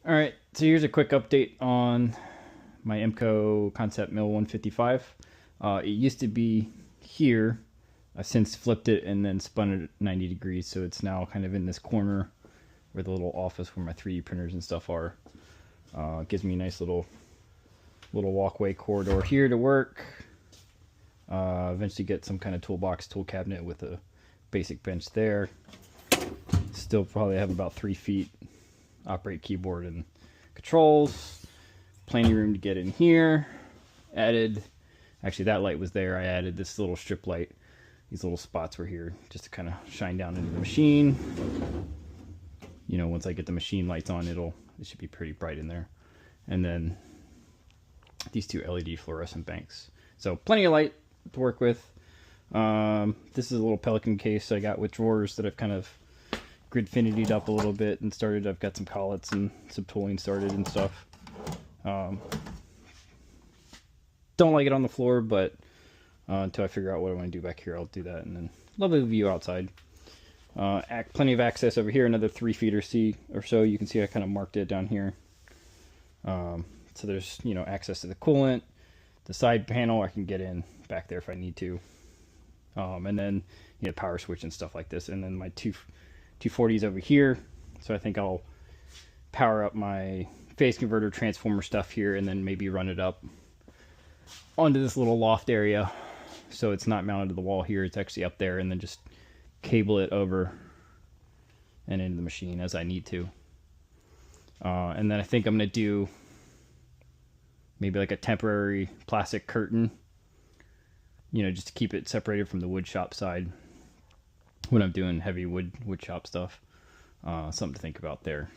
All right, so here's a quick update on my Emco Concept Mill 155. It used to be here. I've since flipped it and then spun it 90 degrees, so it's now kind of in this corner where the little office where my 3D printers and stuff are. Gives me a nice little walkway corridor here to work. Eventually get some kind of toolbox, tool cabinet with a basic bench there. Still probably have about 3 feet operate keyboard and controls. Plenty of room to get in here. Added, actually that light was there. I added this little strip light. These little spots were here just to kind of shine down into the machine. You know, once I get the machine lights on, it should be pretty bright in there. And then these 2 LED fluorescent banks. So plenty of light to work with. This is a little Pelican case I got with drawers that I've kind of grid-finity'd up a little bit and started. I've got some collets and some tooling started and stuff. Don't like it on the floor, but until I figure out what I want to do back here, I'll do that. And then lovely view outside. Plenty of access over here, another 3 feet or so. You can see I kind of marked it down here. So there's, you know, access to the coolant. The side panel, I can get in back there if I need to. And then, you know, power switch and stuff like this. And then my 240s over here. So I think I'll power up my phase converter transformer stuff here and then maybe run it up onto this little loft area. So it's not mounted to the wall here. It's actually up there, and then just cable it over and into the machine as I need to. And then I think I'm going to do maybe like a temporary plastic curtain, you know, just to keep it separated from the wood shop side when I'm doing heavy wood shop stuff. Something to think about there.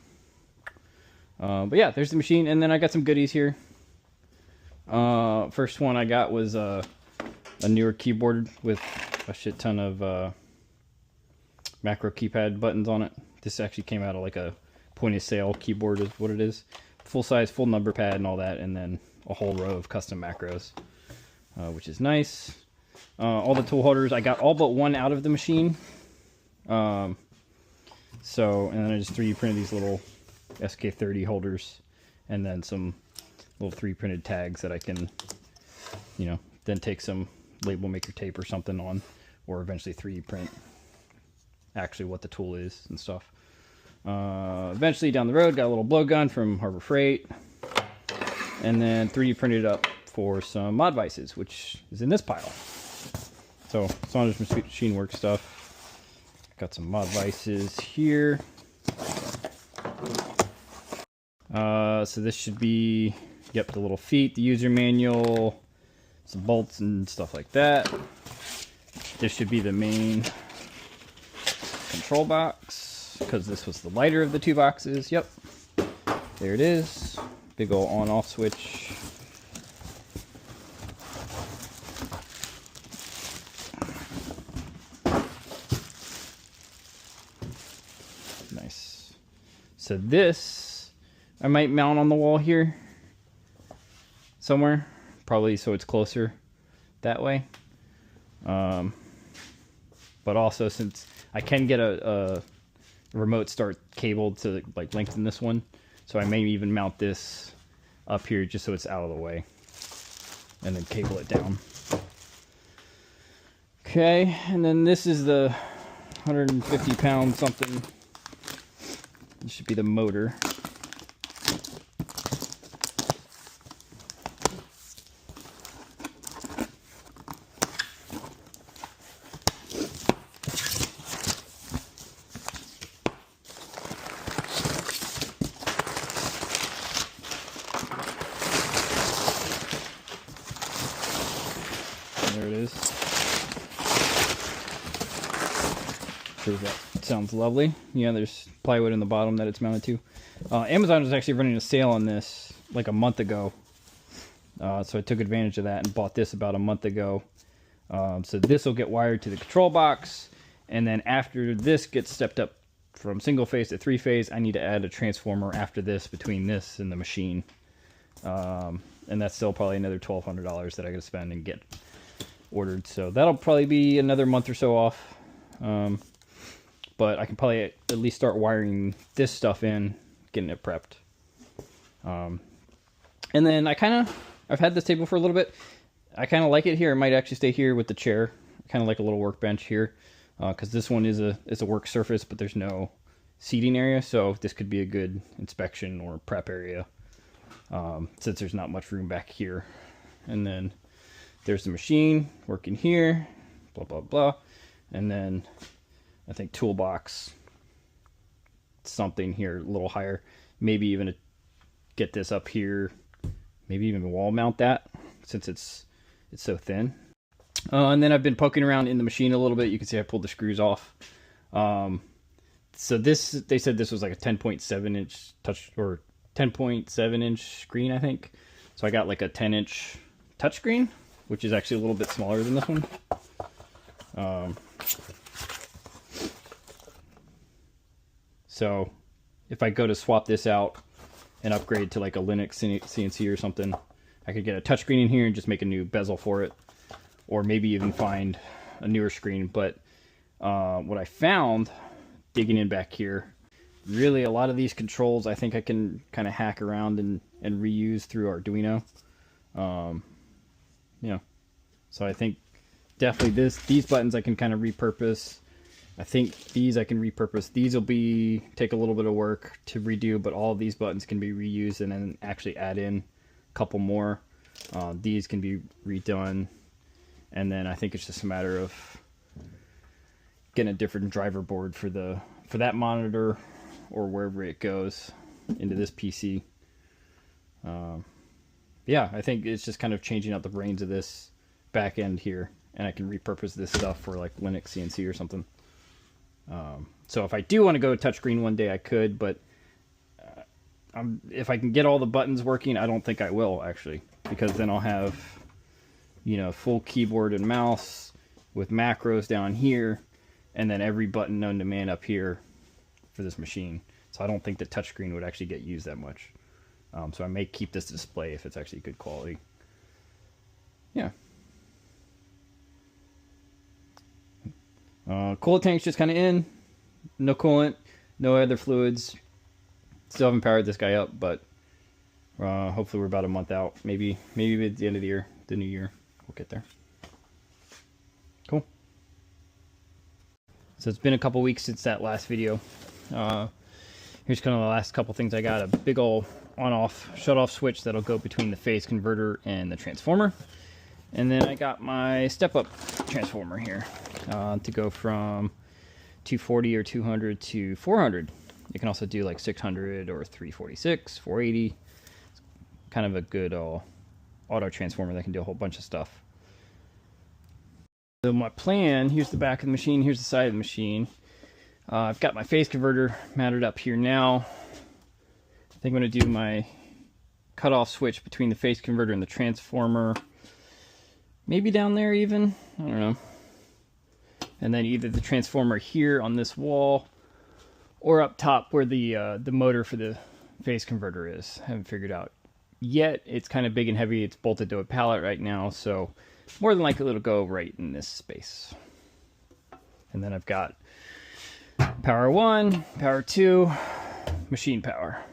But yeah, there's the machine, and then I got some goodies here. First one I got was a newer keyboard with a shit ton of macro keypad buttons on it. This actually came out of like a point of sale keyboard is what it is. Full size, full number pad and all that, and then a whole row of custom macros, which is nice. All the tool holders, I got all but one out of the machine. And then I just 3D printed these little SK30 holders, and then some little 3D printed tags that I can, you know, then take some label maker tape or something on, or eventually 3D print actually what the tool is and stuff. Eventually down the road, got a little blowgun from Harbor Freight, and then 3D printed up for some mod vices, which is in this pile. So it's on just machine work stuff. Got some mod vices here. So this should be, yep, the little feet, the user manual, some bolts and stuff like that. This should be the main control box, because this was the lighter of the 2 boxes. Yep, there it is. Big old on-off switch. Nice. So this I might mount on the wall here somewhere, probably so it's closer that way. But also, since I can get a remote start cable to like lengthen this one, so I may even mount this up here just so it's out of the way, and then cable it down. Okay, and then this is the 150-pound something. This should be the motor. There it is. Sure, that sounds lovely. Yeah, there's plywood in the bottom that it's mounted to. Amazon was actually running a sale on this like a month ago. So I took advantage of that and bought this about a month ago. So this will get wired to the control box. And then after this gets stepped up from single phase to 3-phase, I need to add a transformer after this between this and the machine. And that's still probably another $1,200 that I gotta spend and get ordered. So that'll probably be another month or so off. But I can probably at least start wiring this stuff in, getting it prepped. And then I've had this table for a little bit. I kind of like it here. I might actually stay here with the chair. I kind of like a little workbench here, because this one is a work surface, but there's no seating area, so this could be a good inspection or prep area, since there's not much room back here. And then there's the machine working here, blah blah blah, and then I think toolbox, something here a little higher, maybe even to get this up here, maybe even wall mount that since it's so thin. And then I've been poking around in the machine a little bit. You can see I pulled the screws off. So this, they said this was like a 10.7 inch touch, or 10.7 inch screen, I think. So I got like a 10 inch touch screen, which is actually a little bit smaller than this one. So if I go to swap this out and upgrade to like a Linux CNC or something, I could get a touchscreen in here and just make a new bezel for it, or maybe even find a newer screen. But what I found digging in back here, really a lot of these controls I think I can kind of hack around and reuse through Arduino. Yeah, so I think definitely these buttons I can kind of repurpose. I think these I can repurpose. These will take a little bit of work to redo, but all of these buttons can be reused and then actually add in a couple more. These can be redone, and then I think it's just a matter of getting a different driver board for that monitor or wherever it goes into this PC. Yeah, I think it's just kind of changing out the brains of this back end here, and I can repurpose this stuff for like Linux CNC or something. So if I do want to go touchscreen one day, I could, but if I can get all the buttons working, I don't think I will actually, because then I'll have, you know, full keyboard and mouse with macros down here, and then every button known to man up here for this machine. So I don't think the touchscreen would actually get used that much. So I may keep this display if it's actually good quality. Yeah. Coolant tank's just kind of in. No coolant, no other fluids. Still haven't powered this guy up, but hopefully we're about a month out. Maybe at the end of the year, the new year, we'll get there. Cool. So it's been a couple weeks since that last video. Here's kind of the last couple things I got. A big old on-off shut-off switch that'll go between the phase converter and the transformer. And then I got my step-up transformer here to go from 240 or 200 to 400. You can also do like 600 or 346, 480. It's kind of a good auto transformer that can do a whole bunch of stuff. So my plan, here's the back of the machine, here's the side of the machine. I've got my phase converter mounted up here now. I think I'm going to do my cutoff switch between the phase converter and the transformer. Maybe down there even, I don't know. And then either the transformer here on this wall, or up top where the motor for the phase converter is. I haven't figured out yet. It's kind of big and heavy. It's bolted to a pallet right now, so more than likely it'll go right in this space. And then I've got power 1, power 2, machine power.